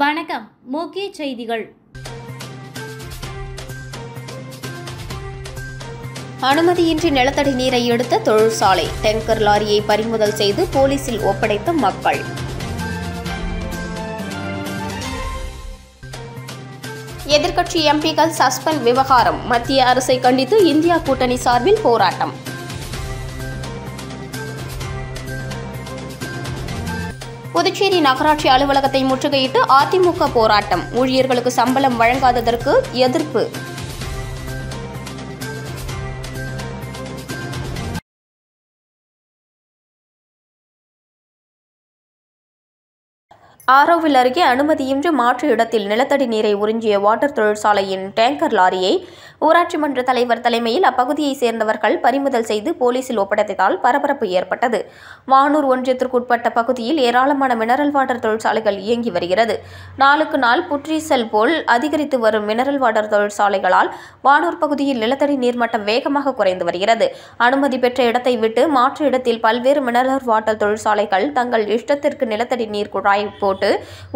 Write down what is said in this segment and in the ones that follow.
வணக்கம். முக்கிய செய்திகள். அனுமதியின்றி நிலத்தடி நீரை எடுத்த தொழிற்சாலை டேங்கர் லாரியை பறிமுதல் செய்து போலீசில் ஒப்படைத்த மக்கள். எதிர்க்கட்சி எம்பிக்கள் சஸ்பெண்ட் விவகாரம் மத்திய அரசை கண்டித்து இந்தியா கூட்டணி சார்பில் போராட்டம். புதுச்சேரி நகராட்சி அலுவலகத்தை முற்றுகையிட்டு அதிமுக போராட்டம். ஊழியர்களுக்கு சம்பளம் வழங்காததற்கு எதிர்ப்பு. ஆரோவில் அருகே அனுமதியின்றி மாற்று இடத்தில் நிலத்தடி நீரை உறிஞ்சிய வாட்டர் தொழிற்சாலையின் டேங்கர் லாரியை ஊராட்சி மன்ற தலைவர் தலைமையில் அப்பகுதியைச் சேர்ந்தவர்கள் பறிமுதல் செய்து போலீசில் ஒப்படைத்ததால் பரபரப்பு ஏற்பட்டது. வானூர் ஒன்றியத்திற்குட்பட்ட பகுதியில் ஏராளமான மினரல் வாட்டர் தொழிற்சாலைகள் இயங்கி வருகிறது. நாளுக்கு நாள் புற்றீசல் போல் அதிகரித்து வரும் மினரல் வாட்டர் தொழிற்சாலைகளால் வானூர் பகுதியில் நிலத்தடி நீர்மட்டம் வேகமாக குறைந்து வருகிறது. அனுமதி பெற்ற இடத்தை விட்டு மாற்று இடத்தில் பல்வேறு மினரல் வாட்டர் தொழிற்சாலைகள் தங்கள் இஷ்டத்திற்கு நிலத்தடி நீர் குழாய் போட்டு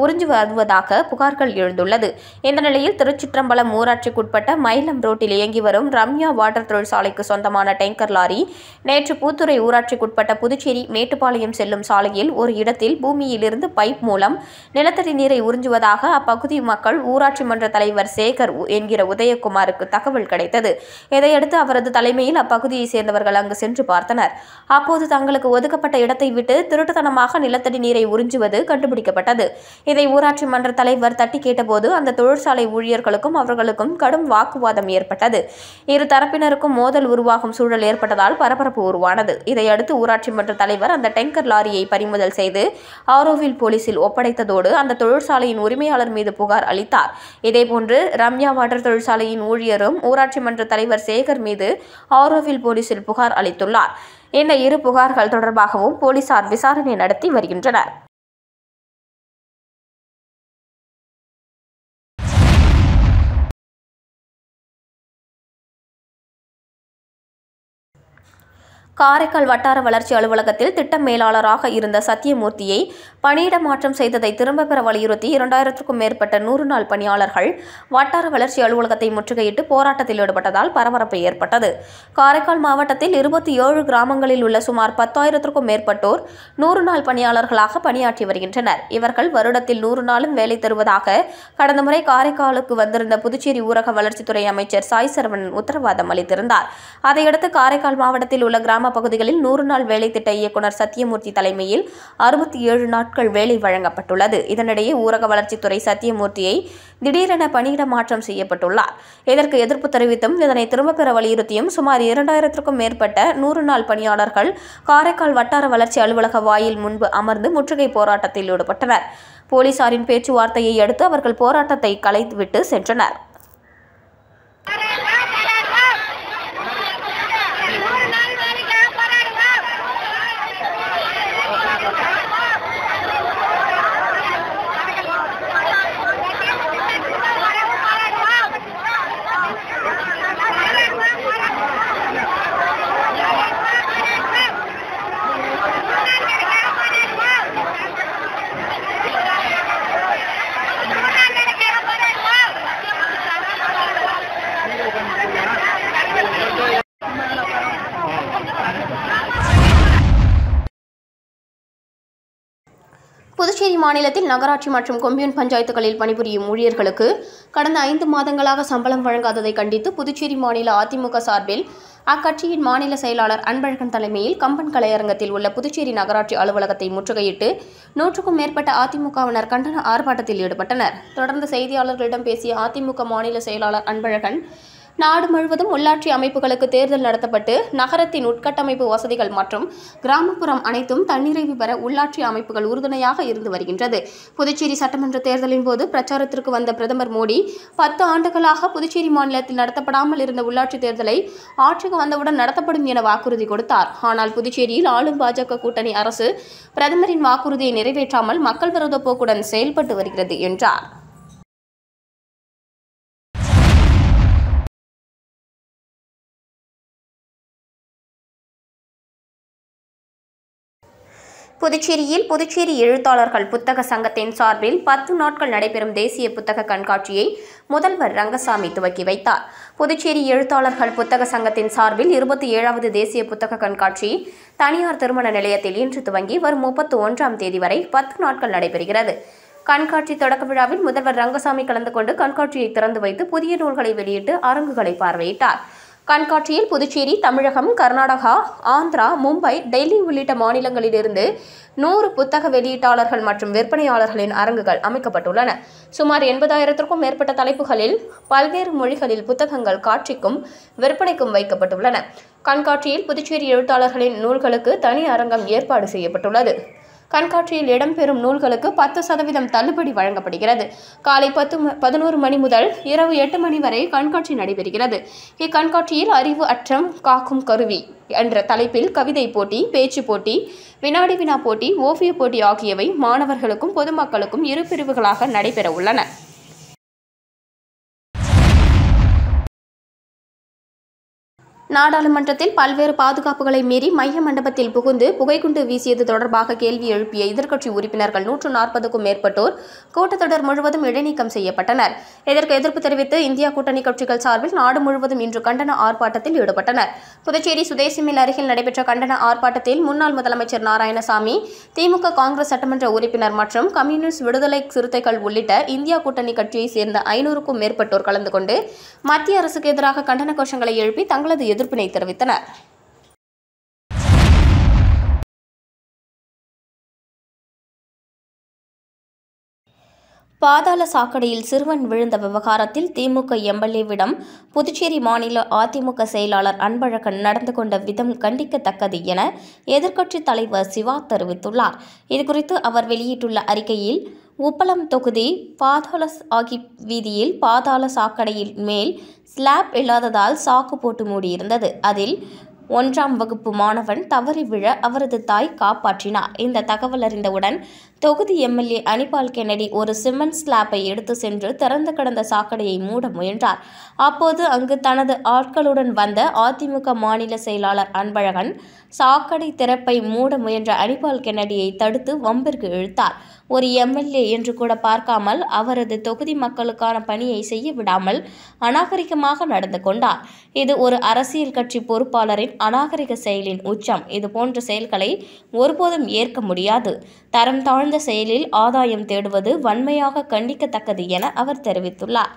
உறிஞ்சி வருவதாக புகார்கள் எழுந்துள்ளது. இந்த நிலையில் திருச்சிற்றம்பலம் ஊராட்சிக்குட்பட்ட மயிலம் ரோட்டில் இயங்கி வரும் ரம்யா வாட்டர் தொழிற்சாலைக்கு சொந்தமான டேங்கர் லாரி நேற்று பூத்துறை ஊராட்சிக்குட்பட்ட புதுச்சேரி மேட்டுப்பாளையம் செல்லும் சாலையில் ஒரு இடத்தில் பூமியிலிருந்து பைப் மூலம் நிலத்தடி நீரை உறிஞ்சுவதாக அப்பகுதி மக்கள் ஊராட்சி மன்ற தலைவர் சேகர் என்கிற உதயகுமாருக்கு தகவல் கிடைத்தது. இதையடுத்து அவரது தலைமையில் அப்பகுதியைச் சேர்ந்தவர்கள் அங்கு சென்று பார்த்தனர். அப்போது தங்களுக்கு ஒதுக்கப்பட்ட இடத்தை விட்டு திருட்டுத்தனமாக நிலத்தடி நீரை உறிஞ்சுவது கண்டுபிடிக்கப்பட்டது. இதை ஊராட்சி மன்ற தலைவர் தட்டி கேட்டபோது அந்த தொழிற்சாலை ஊழியர்களுக்கும் அவர்களுக்கும் கடும் வாக்குவாதம் ஏற்பட்டது. இரு தரப்பினருக்கும் மோதல் உருவாகும் சூழல் ஏற்பட்டதால் பரபரப்பு உருவானது. இதையடுத்து ஊராட்சி மன்ற தலைவர் அந்த டேங்கர் லாரியை பறிமுதல் செய்து ஆரோவில் போலீசில் ஒப்படைத்ததோடு அந்த தொழிற்சாலையின் உரிமையாளர் மீது புகார் அளித்தார். இதேபோன்று ரம்யா வாட்டர் தொழிற்சாலையின் ஊழியரும் ஊராட்சி மன்ற தலைவர் சேகர் மீது ஆரோவில் போலீசில் புகார் அளித்துள்ளார். இந்த இரு புகார்கள் தொடர்பாகவும் போலீசார் விசாரணை நடத்தி வருகின்றனர். காரைக்கால் வட்டார வளர்ச்சி அலுவலகத்தில் திட்ட மேலாளராக இருந்த சத்தியமூர்த்தியை பணியிட மாற்றம் செய்ததை திரும்பப் பெற வலியுறுத்தி 2000க்கும் மேற்பட்ட 100 நாள் பணியாளர்கள் வட்டார வளர்ச்சி அலுவலகத்தை முற்றுகையிட்டு போராட்டத்தில் ஈடுபட்டதால் பரபரப்பு ஏற்பட்டது. காரைக்கால் மாவட்டத்தில் 27 கிராமங்களில் உள்ள சுமார் 10,000க்கும் மேற்பட்டோர் 100 நாள் பணியாளர்களாக பணியாற்றி வருகின்றனர். இவர்கள் வருடத்தில் 100 நாளும் வேலை தருவதாக கடந்த முறை காரைக்காலுக்கு வந்திருந்த புதுச்சேரி ஊரக வளர்ச்சித்துறை அமைச்சர் சாய் சரவணன் உத்தரவாதம் அளித்திருந்தார். அதையடுத்து காரைக்கால் மாவட்டத்தில் உள்ள கிராம பகுதிகளில் 100 நாள் வேலை திட்ட இயக்குநர் சத்தியமூர்த்தி தலைமையில் 67 நாட்கள் வேலை வழங்கப்பட்டுள்ளது. இதனிடையே ஊரக வளர்ச்சித்துறை சத்தியமூர்த்தியை திடீரென பணியிட மாற்றம் செய்யப்பட்டுள்ளார். இதற்கு எதிர்ப்பு தெரிவித்தும் இதனை திரும்பப் பெற வலியுறுத்தியும் சுமார் 2000க்கும் மேற்பட்ட 100 நாள் பணியாளர்கள் காரைக்கால் வட்டார வளர்ச்சி அலுவலக வாயில் முன்பு அமர்ந்து முற்றுகை போராட்டத்தில் ஈடுபட்டனர். போலீசாரின் பேச்சுவார்த்தையை அடுத்து அவர்கள் போராட்டத்தை கலைத்துவிட்டு சென்றனர். புதுச்சேரி மாநிலத்தில் நகராட்சி மற்றும் கொம்யூன் பஞ்சாயத்துகளில் பணிபுரியும் ஊழியர்களுக்கு கடந்த 5 மாதங்களாக சம்பளம் வழங்காததை கண்டித்து புதுச்சேரி மாநில அதிமுக சார்பில் அக்கட்சியின் மாநில செயலாளர் அன்பழகன் தலைமையில் கம்பன் கலையரங்கத்தில் உள்ள புதுச்சேரி நகராட்சி அலுவலகத்தை முற்றுகையிட்டு 100க்கும் மேற்பட்ட அதிமுகவினர் கண்டன ஆர்ப்பாட்டத்தில் ஈடுபட்டனர். தொடர்ந்து செய்தியாளர்களிடம் பேசிய அதிமுக மாநில செயலாளர் அன்பழகன், நாடு முழுவதும் உள்ளாட்சி அமைப்புகளுக்கு தேர்தல் நடத்தப்பட்டு நகரத்தின் உட்கட்டமைப்பு வசதிகள் மற்றும் கிராமப்புறம் அனைத்தும் தன்னிறைவு பெற உள்ளாட்சி அமைப்புகள் உறுதுணையாக இருந்து வருகின்றது. புதுச்சேரி சட்டமன்ற தேர்தலின் போது பிரச்சாரத்திற்கு வந்த பிரதமர் மோடி 10 ஆண்டுகளாக புதுச்சேரி மாநிலத்தில் நடத்தப்படாமல் இருந்த உள்ளாட்சி தேர்தலை ஆட்சிக்கு வந்தவுடன் நடத்தப்படும் என வாக்குறுதி கொடுத்தார். ஆனால் புதுச்சேரியில் ஆளும் பாஜக கூட்டணி அரசு பிரதமரின் வாக்குறுதியை நிறைவேற்றாமல் மக்கள் விரோத போக்குடன் செயல்பட்டு வருகிறது என்றார். புதுச்சேரியில் புதுச்சேரி எழுத்தாளர்கள் புத்தக சங்கத்தின் சார்பில் 10 நாட்கள் நடைபெறும் தேசிய புத்தக கண்காட்சியை முதல்வர் ரங்கசாமி துவக்கி வைத்தார். புதுச்சேரி எழுத்தாளர்கள் புத்தக சங்கத்தின் சார்பில் 27வது தேசிய புத்தக கண்காட்சி தனியார் திருமண நிலையத்தில் இன்று துவங்கி வரும் 31ஆம் தேதி வரை 10 நாட்கள் நடைபெறுகிறது. கண்காட்சி தொடக்க விழாவில் முதல்வர் ரங்கசாமி கலந்து கொண்டு கண்காட்சியை திறந்து வைத்து புதிய நூல்களை வெளியிட்டு அரங்குகளை பார்வையிட்டார். கண்காட்சியில் புதுச்சேரி, தமிழகம், கர்நாடகா, ஆந்திரா, மும்பை, டெல்லி உள்ளிட்ட மாநிலங்களிலிருந்து 100 புத்தக வெளியீட்டாளர்கள் மற்றும் விற்பனையாளர்களின் அரங்குகள் அமைக்கப்பட்டுள்ளன. சுமார் 80,000க்கும் மேற்பட்ட தலைப்புகளில் பல்வேறு மொழிகளில் புத்தகங்கள் காட்சிக்கும் விற்பனைக்கும் வைக்கப்பட்டுள்ளன. கண்காட்சியில் புதுச்சேரி எழுத்தாளர்களின் நூல்களுக்கு தனி அரங்கம் ஏற்பாடு செய்யப்பட்டுள்ளது. கண்காட்சியில் இடம்பெறும் நூல்களுக்கு 10% தள்ளுபடி வழங்கப்படுகிறது. காலை 11 மணி முதல் இரவு 8 மணி வரை கண்காட்சி நடைபெறுகிறது. இக்கண்காட்சியில் அறிவு அற்றம் காக்கும் கருவி என்ற தலைப்பில் கவிதை போட்டி, பேச்சு போட்டி, வினாடி வினா போட்டி, ஓவிய போட்டி ஆகியவை மாணவர்களுக்கும் பொதுமக்களுக்கும் 2 பிரிவுகளாக நடைபெற உள்ளன. நாடாளுமன்றத்தில் பல்வேறு பாதுகாப்புகளை மீறி மைய மண்டபத்தில் புகுந்து புகைக்குண்டு வீசியது தொடர்பாக கேள்வி எழுப்பிய எதிர்க்கட்சி உறுப்பினர்கள் 140க்கும் மேற்பட்டோர் கூட்டத்தொடர் முழுவதும் இடைநீக்கம் செய்யப்பட்டனர். இதற்கு எதிர்ப்பு தெரிவித்து இந்தியா கூட்டணி கட்சிகள் சார்பில் நாடு முழுவதும் இன்று கண்டன ஆர்ப்பாட்டத்தில் ஈடுபட்டனர். புதுச்சேரி சுதேசி மில் அருகில் நடைபெற்ற கண்டன ஆர்ப்பாட்டத்தில் முன்னாள் முதலமைச்சர் நாராயணசாமி, திமுக, காங்கிரஸ் சட்டமன்ற உறுப்பினர் மற்றும் கம்யூனிஸ்ட் விடுதலை சிறுத்தைகள் உள்ளிட்ட இந்தியா கூட்டணி கட்சியைச் சேர்ந்த 500க்கும் மேற்பட்டோர் கலந்து கொண்டு மத்திய அரசுக்கு எதிராக கண்டன கோஷங்களை எழுப்பி தங்களது எதிர்ப்பினை தெரிவித்தனர். பாதாள சாக்கடையில் சிறுவன் விழுந்த விவகாரத்தில் திமுக எம்எல்ஏவிடம் புதுச்சேரி மாநில அதிமுக செயலாளர் அன்பழகன் நடந்து கொண்ட விதம் கண்டிக்கத்தக்கது என எதிர்க்கட்சித் தலைவர் சிவா தெரிவித்துள்ளார். இதுகுறித்து அவர் வெளியிட்டுள்ள அறிக்கையில், உப்பளம் தொகுதி பாதாள வீதியில் பாதாள சாக்கடையில் மேல் ஸ்லாப் இல்லாததால் சாக்கு போட்டு மூடியிருந்தது. அதில் 1ஆம் வகுப்பு மாணவன் தவறி விழ அவரது தாய் காப்பாற்றினார். இந்த தகவல் அறிந்தவுடன் தொகுதி எம்எல்ஏ அனிபால் கென்னடி ஒரு சிமெண்ட் ஸ்லாப்பை எடுத்து சென்று திறந்து கிடந்த சாக்கடையை மூட முயன்றார். அப்போது அங்கு தனது ஆட்களுடன் வந்த அதிமுக மாநில செயலாளர் அன்பழகன் சாக்கடை திறப்பை மூட முயன்ற அனிபால் கென்னடியை தடுத்து வம்பிற்கு இழுத்தார். ஒரு எம்எல்ஏ என்று கூட பார்க்காமல் அவரது தொகுதி மக்களுக்கான பணியை செய்ய விடாமல் அநாகரிகமாக நடந்து கொண்டார். இது ஒரு அரசியல் கட்சி பொறுப்பாளரின் அநாகரிக செயலின் உச்சம். இதுபோன்ற செயல்களை ஒருபோதும் ஏற்க முடியாது. தரம் தாழ்ந்த செயலில் ஆதாயம் தேடுவது வன்மையாக கண்டிக்கத்தக்கது என அவர் தெரிவித்துள்ளார்.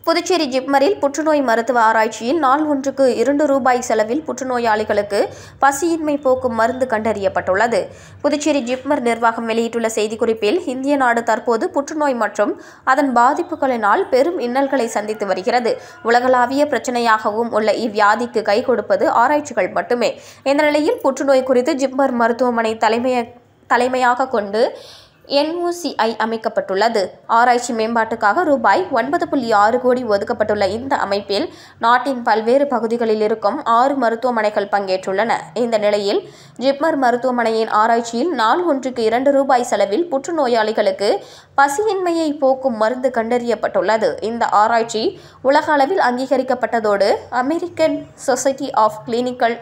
புதுச்சேரி ஜிப்மரில் புற்றுநோய் மருத்துவ ஆராய்ச்சியில் நாள் ஒன்றுக்கு ₹2 செலவில் புற்றுநோயாளிகளுக்கு பசியின்மை போக்கும் மருந்து கண்டறியப்பட்டுள்ளது. புதுச்சேரி ஜிப்மர் நிர்வாகம் வெளியிட்டுள்ள செய்திக்குறிப்பில், இந்திய நாடு தற்போது புற்றுநோய் மற்றும் அதன் பாதிப்புகளினால் பெரும் இன்னல்களை சந்தித்து வருகிறது. உலகளாவிய பிரச்சனையாகவும் உள்ள இவ்வியாதிக்கு கை கொடுப்பது ஆராய்ச்சிகள் மட்டுமே. இந்த நிலையில் புற்றுநோய் குறித்து ஜிப்மர் மருத்துவமனை தலைமையாக கொண்டு NOCI அமைக்கப்பட்டுள்ளது. ஆராய்ச்சி மேம்பாட்டுக்காக ₹9.6 கோடி ஒதுக்கப்பட்டுள்ள இந்த அமைப்பில் நாட்டின் பல்வேறு பகுதிகளில் இருக்கும் 6 மருத்துவமனைகள் பங்கேற்றுள்ளன. இந்த நிலையில் ஜிப்மர் மருத்துவமனையின் ஆராய்ச்சியில் நாள் ஒன்றுக்கு ₹2 செலவில் புற்றுநோயாளிகளுக்கு பசியின்மையை போக்கும் மருந்து கண்டறியப்பட்டுள்ளது. இந்த ஆராய்ச்சி உலக அளவில் அங்கீகரிக்கப்பட்டதோடு அமெரிக்கன் சொசைட்டி ஆஃப் கிளினிக்கல்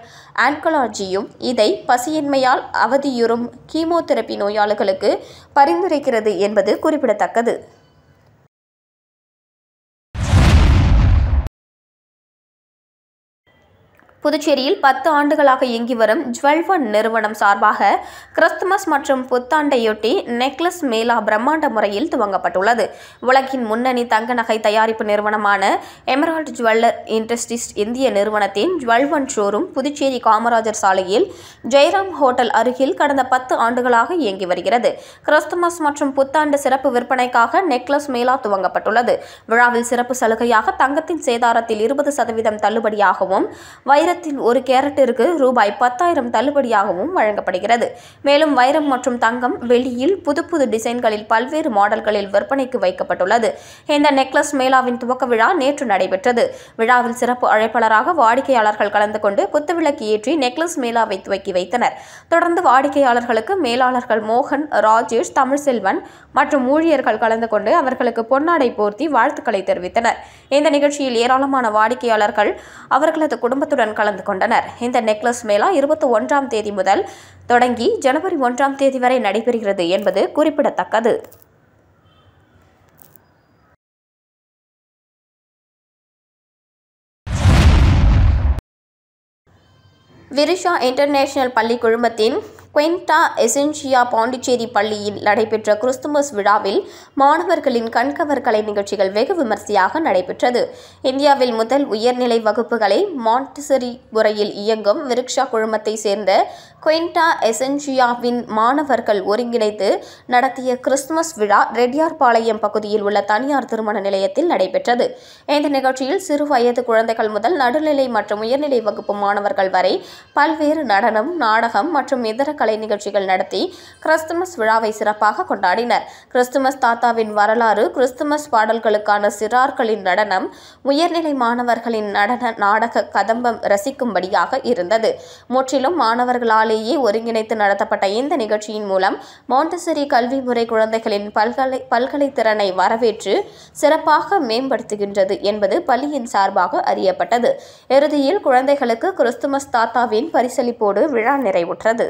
ஆன்காலஜியும் இதை பசியின்மையால் அவதியுறும் கீமோதெரபி நோயாளிகளுக்கு பரிந்துரைக்கிறது என்பது குறிப்பிடத்தக்கது. புதுச்சேரியில் 10 ஆண்டுகளாக இயங்கி வரும் ஜுவல்1 நிறுவனம் சார்பாக கிறிஸ்துமஸ் மற்றும் புத்தாண்டையொட்டி நெக்லஸ் மேளா பிரம்மாண்ட முறையில் துவங்கப்பட்டுள்ளது. உலகின் முன்னணி தங்க நகை தயாரிப்பு நிறுவனமான எமரால்ட் ஜுவல்லர் இண்டஸ்ட்ரீஸ் இந்திய நிறுவனத்தின் ஜுவல்1 ஷோரூம் புதுச்சேரி காமராஜர் சாலையில் ஜெயராம் ஹோட்டல் அருகில் கடந்த 10 ஆண்டுகளாக இயங்கி வருகிறது. கிறிஸ்துமஸ் மற்றும் புத்தாண்டு சிறப்பு விற்பனைக்காக நெக்லஸ் மேளா துவங்கப்பட்டுள்ளது. விழாவில் சிறப்பு சலுகையாக தங்கத்தின் சேதாரத்தில் 20% தள்ளுபடியாகவும், வைர வைரத்தில் ஒரு கேரட்டிற்கு ரூபாய் 10,000 தள்ளுபடியாகவும் வழங்கப்படுகிறது. மேலும் வைரம் மற்றும் தங்கம், வெள்ளியில் புது டிசைன்களில் பல்வேறு மாடல்களில் விற்பனைக்கு வைக்கப்பட்டுள்ளது. இந்த நெக்லஸ் மேளாவின் துவக்க விழா நேற்று நடைபெற்றது. விழாவில் சிறப்பு அழைப்பாளராக வாடிக்கையாளர்கள் கலந்து கொண்டு குத்துவிளக்கு ஏற்றி நெக்லஸ் மேளாவை துவக்கி வைத்தனர். தொடர்ந்து வாடிக்கையாளர்களுக்கு மேலாளர்கள் மோகன், ராஜேஷ், தமிழ்செல்வன் மற்றும் ஊழியர்கள் கலந்து கொண்டு அவர்களுக்கு பொன்னாடை போர்த்தி வாழ்த்துக்களை தெரிவித்தனர். இந்த நிகழ்ச்சியில் ஏராளமான வாடிக்கையாளர்கள் அவர்களது குடும்பத்துடன் கலந்து கொண்டனர். இந்த நெக்லஸ் மேளா 21ஆம் தேதி முதல் தொடங்கி ஜனவரி 1ஆம் தேதி வரை நடைபெறுகிறது என்பது குறிப்பிடத்தக்கது. விரிஷா இன்டர்நேஷனல் பள்ளி குழுமத்தின் குயின்டா எசென்சியா பாண்டிச்சேரி பள்ளியில் நடைபெற்ற கிறிஸ்துமஸ் விழாவில் மாணவர்களின் கண்கவர் கலை நிகழ்ச்சிகள் வெகு விமர்சையாக நடைபெற்றது. இந்தியாவில் முதல் உயர்நிலை வகுப்புகளை மாண்டிசரி முறையில் இயங்கும் விரிஷா குழுமத்தை சேர்ந்த குயின்டா எசென்சியாவின் மாணவர்கள் ஒருங்கிணைத்து நடத்திய கிறிஸ்துமஸ் விழா ரெட்டியார்பாளையம் பகுதியில் உள்ள தனியார் திருமண நிலையத்தில் நடைபெற்றது. இந்த நிகழ்ச்சியில் சிறு வயது குழந்தைகள் முதல் நடுநிலை மற்றும் உயர்நிலை வகுப்பு மாணவர்கள் வரை பல்வேறு நடனம், நாடகம் மற்றும் இதர கலை நிகழ்ச்சிகள் நடத்தி கிறிஸ்துமஸ் விழாவை சிறப்பாக கொண்டாடினர். கிறிஸ்துமஸ் தாத்தாவின் வரலாறு, கிறிஸ்துமஸ் பாடல்களுக்கான சிறார்களின் நடனம், உயர்நிலை மாணவர்களின் நடன நாடக கதம்பம் ரசிக்கும்படியாக இருந்தது. முற்றிலும் மாணவர்களாலேயே ஒருங்கிணைத்து நடத்தப்பட்ட இந்த நிகழ்ச்சியின் மூலம் மாண்டிசரி கல்வி முறை குழந்தைகளின் பல்கலை திறனை வரவேற்று சிறப்பாக மேம்படுத்துகின்றது என்பது பள்ளியின் சார்பாக அறியப்பட்டது. இறுதியில் குழந்தைகளுக்கு கிறிஸ்துமஸ் தாத்தாவின் பரிசளிப்போடு விழா நிறைவுற்றது.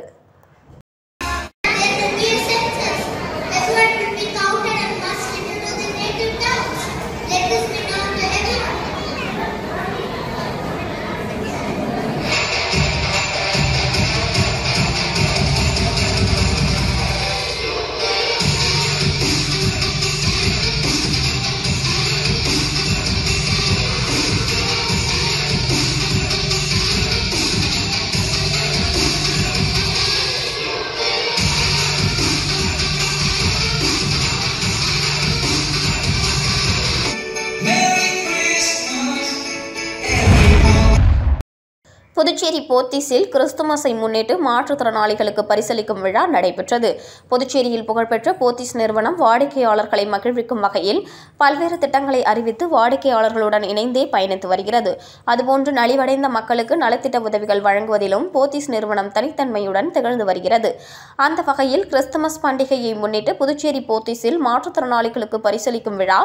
புதுச்சேரி போத்தீஸில் கிறிஸ்துமஸை முன்னிட்டு மாற்றுத்திறனாளிகளுக்கு பரிசளிக்கும் விழா நடைபெற்றது. புதுச்சேரியில் புகழ்பெற்ற போத்தீஸ் நிறுவனம் வாடிக்கையாளர்களை மகிழ்விக்கும் வகையில் பல்வேறு திட்டங்களை அறிவித்து வாடிக்கையாளர்களுடன் இணைந்தே பயணித்து வருகிறது. அதுபோன்று நலிவடைந்த மக்களுக்கு நலத்திட்ட உதவிகள் வழங்குவதிலும் போத்தீஸ் நிறுவனம் தனித்தன்மையுடன் திகழ்ந்து வருகிறது. அந்த வகையில் கிறிஸ்துமஸ் பண்டிகையை முன்னிட்டு புதுச்சேரி போத்தீஸில் மாற்றுத்திறனாளிகளுக்கு பரிசளிக்கும் விழா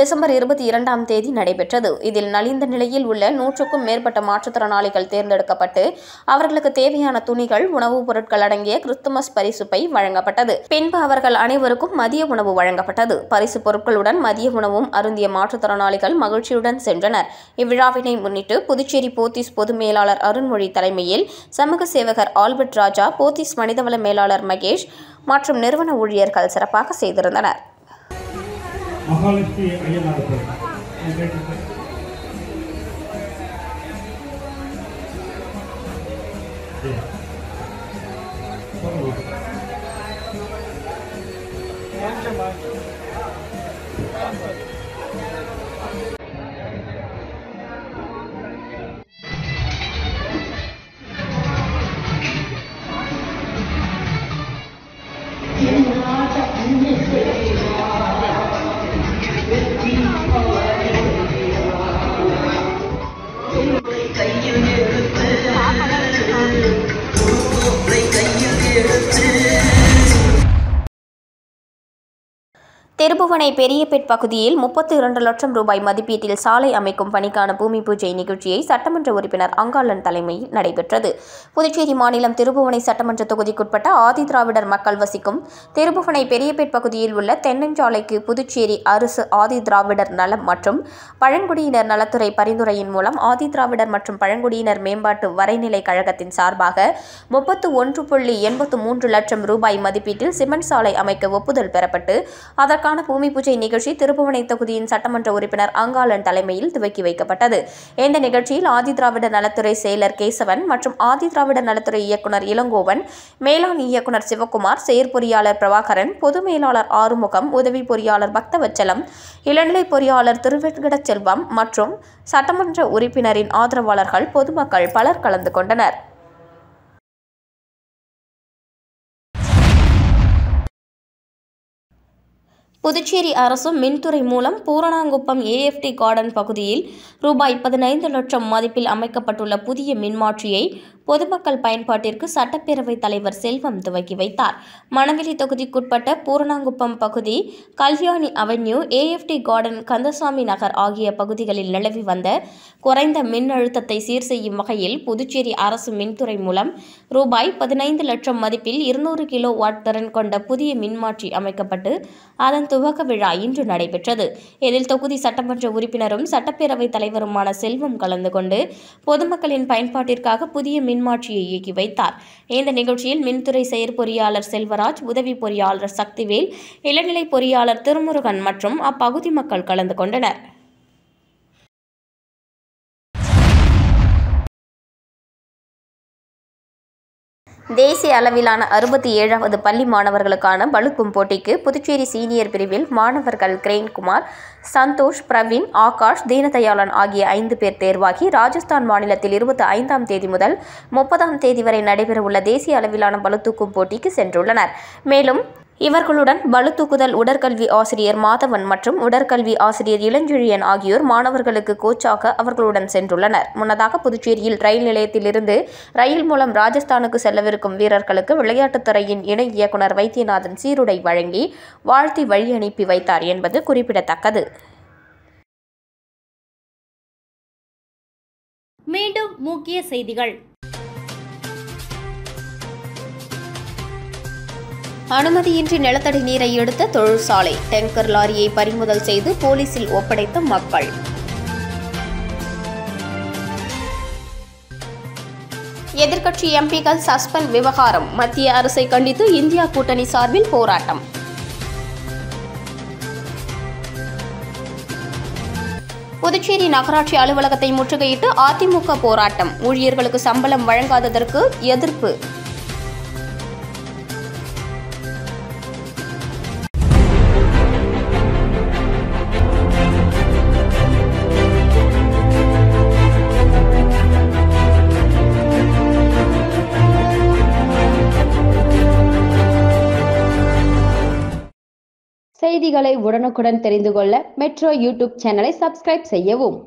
டிசம்பர் 22ஆம் தேதி நடைபெற்றது. இதில் நலிந்த நிலையில் உள்ள 100க்கும் மேற்பட்ட மாற்றுத்திறனாளிகள் தேர்ந்தெடுக்கப்பட்டு அவர்களுக்கு தேவையான துணிகள், உணவுப் பொருட்கள் அடங்கிய கிறிஸ்துமஸ் பரிசு பை வழங்கப்பட்டது. பின்பு அவர்கள் அனைவருக்கும் மதிய உணவு வழங்கப்பட்டது. பரிசு பொருட்களுடன் மதிய உணவும் அருந்திய மாற்றுத்திறனாளிகள் மகிழ்ச்சியுடன் சென்றனர். இவ்விழாவினை முன்னிட்டு புதுச்சேரி போத்தீஸ் பொது மேலாளர் அருண்மொழி தலைமையில் சமூக சேவகர் ஆல்பர்ட் ராஜா, போத்தீஸ் மனிதவள மேலாளர் மகேஷ் மற்றும் நிறுவன ஊழியர்கள் சிறப்பாக செய்திருந்தனர். திருபுவனை பெரியபேட் பகுதியில் 32 லட்சம் ரூபாய் மதிப்பீட்டில் சாலை அமைக்கும் பணிக்கான பூமி பூஜை நிகழ்ச்சியை சட்டமன்ற உறுப்பினர் அங்காளன் தலைமையில் நடைபெற்றது. புதுச்சேரி மாநிலம் திருபுவனை சட்டமன்ற தொகுதிக்குட்பட்ட ஆதிதிராவிடர் மக்கள் வசிக்கும் திருபுவனை பெரியபேட் பகுதியில் உள்ள தென்னஞ்சாலைக்கு புதுச்சேரி அரசு ஆதிதிராவிடர் நலம் மற்றும் பழங்குடியினர் நலத்துறை பரிந்துரையின் மூலம் ஆதிதிராவிடர் மற்றும் பழங்குடியினர் மேம்பாட்டு வரைநிலை கழகத்தின் சார்பாக 31.83 லட்சம் ரூபாய் மதிப்பீட்டில் சிமெண்ட் சாலை அமைக்க ஒப்புதல் பெறப்பட்டு அதற்கான இதற்கான பூமி பூஜை நிகழ்ச்சி திருப்புவனை தொகுதியின் சட்டமன்ற உறுப்பினர் அங்காளன் தலைமையில் துவக்கி வைக்கப்பட்டது. இந்த நிகழ்ச்சியில் ஆதிதிராவிட நலத்துறை செயலர் கேசவன் மற்றும் ஆதிதிராவிட நலத்துறை இயக்குநர் இளங்கோவன், மேலாண் இயக்குநர் சிவக்குமார், செயற்பொறியாளர் பிரபாகரன், பொது மேலாளர் ஆறுமுகம், உதவி பொறியாளர் பக்தவச்சலம், இளநிலை பொறியாளர் திருவெங்கடச்செல்வம் மற்றும் சட்டமன்ற உறுப்பினரின் ஆதரவாளர்கள், பொதுமக்கள் பலர் கலந்து கொண்டனர். புதுச்சேரி அரசு மின்துறை மூலம் பூரணாங்குப்பம் AFT கார்டன் பகுதியில் ரூபாய் 15 லட்சம் மதிப்பில் அமைக்கப்பட்டுள்ள புதிய மின்மாற்றியை பொதுமக்கள் பயன்பாட்டிற்கு சட்டப்பேரவைத் தலைவர் செல்வம் துவக்கி வைத்தார். மணவெளி தொகுதிக்குட்பட்ட பூரணாங்குப்பம் பகுதி, Kalyani avenue, AFT garden, Kandasamy Nagar ஆகிய பகுதிகளில் நிலவி வந்த குறைந்த மின் அழுத்தத்தை சீர் செய்யும் வகையில் புதுச்சேரி அரசு மின்துறை மூலம் ரூபாய் 15 லட்சம் மதிப்பில் 200 கிலோ வாட் திறன் கொண்ட புதிய மின்மாற்றி அமைக்கப்பட்டு அதன் துவக்க விழா இன்று நடைபெற்றது. இதில் தொகுதி சட்டமன்ற உறுப்பினரும் சட்டப்பேரவைத் தலைவருமான செல்வம் கலந்து கொண்டு பொதுமக்களின் பயன்பாட்டிற்காக புதிய மின்மாற்றியை இயக்கி வைத்தார். இந்த நிகழ்ச்சியில் மின்துறை செயற்பொறியாளர் செல்வராஜ், உதவி பொறியாளர் சக்திவேல், இளநிலை பொறியாளர் திருமுருகன் மற்றும் அப்பகுதி மக்கள் கலந்து கொண்டனர். தேசிய அளவிலான 67வது பள்ளி மாணவர்களுக்கான பளுதூக்கும் போட்டிக்கு புதுச்சேரி சீனியர் பிரிவில் மாணவர்கள் கிரேன்குமார், சந்தோஷ், பிரவீன், ஆகாஷ், தீனதயாளன் ஆகிய 5 பேர் தேர்வாகி ராஜஸ்தான் மாநிலத்தில் 25ஆம் தேதி முதல் 30ஆம் தேதி வரை நடைபெறவுள்ள தேசிய அளவிலான பளுதூக்கும் போட்டிக்கு சென்றுள்ளனர். மேலும் இவர்களுடன் பளுதூக்குதல் உடற்கல்வி ஆசிரியர் மாதவன் மற்றும் உடற்கல்வி ஆசிரியர் இளஞ்செழியன் ஆகியோர் மாணவர்களுக்கு கோச்சாக அவர்களுடன் சென்றுள்ளனர். முன்னதாக புதுச்சேரியில் ரயில் நிலையத்திலிருந்து ரயில் மூலம் ராஜஸ்தானுக்கு செல்லவிருக்கும் வீரர்களுக்கு விளையாட்டுத்துறையின் இணை இயக்குநர் வைத்தியநாதன் சீருடை வழங்கி வாழ்த்தி வழி அனுப்பி வைத்தார் என்பது குறிப்பிடத்தக்கது. மீண்டும் முக்கிய செய்திகள். அனுமதியின்றி நிலத்தடி நீரை எடுத்த தொழிற்சாலை, டேங்கர் லாரியை பறிமுதல் செய்து போலீசில் ஒப்படைத்த மக்கள். எதிர்க்கட்சி எம்பிக்கள் சஸ்பெண்ட் விவகாரம், மத்திய அரசை கண்டித்து இந்தியா கூட்டணி சார்பில் போராட்டம். புதுச்சேரி நகராட்சி அலுவலகத்தை முற்றுகையிட்டு அதிமுக போராட்டம், ஊழியர்களுக்கு சம்பளம் வழங்காததற்கு எதிர்ப்பு. செய்திகளை உடனுக்குடன் தெரிந்து கொள்ள மெட்ரோ யூடியூப் சேனலை சப்ஸ்கிரைப் செய்யவும்.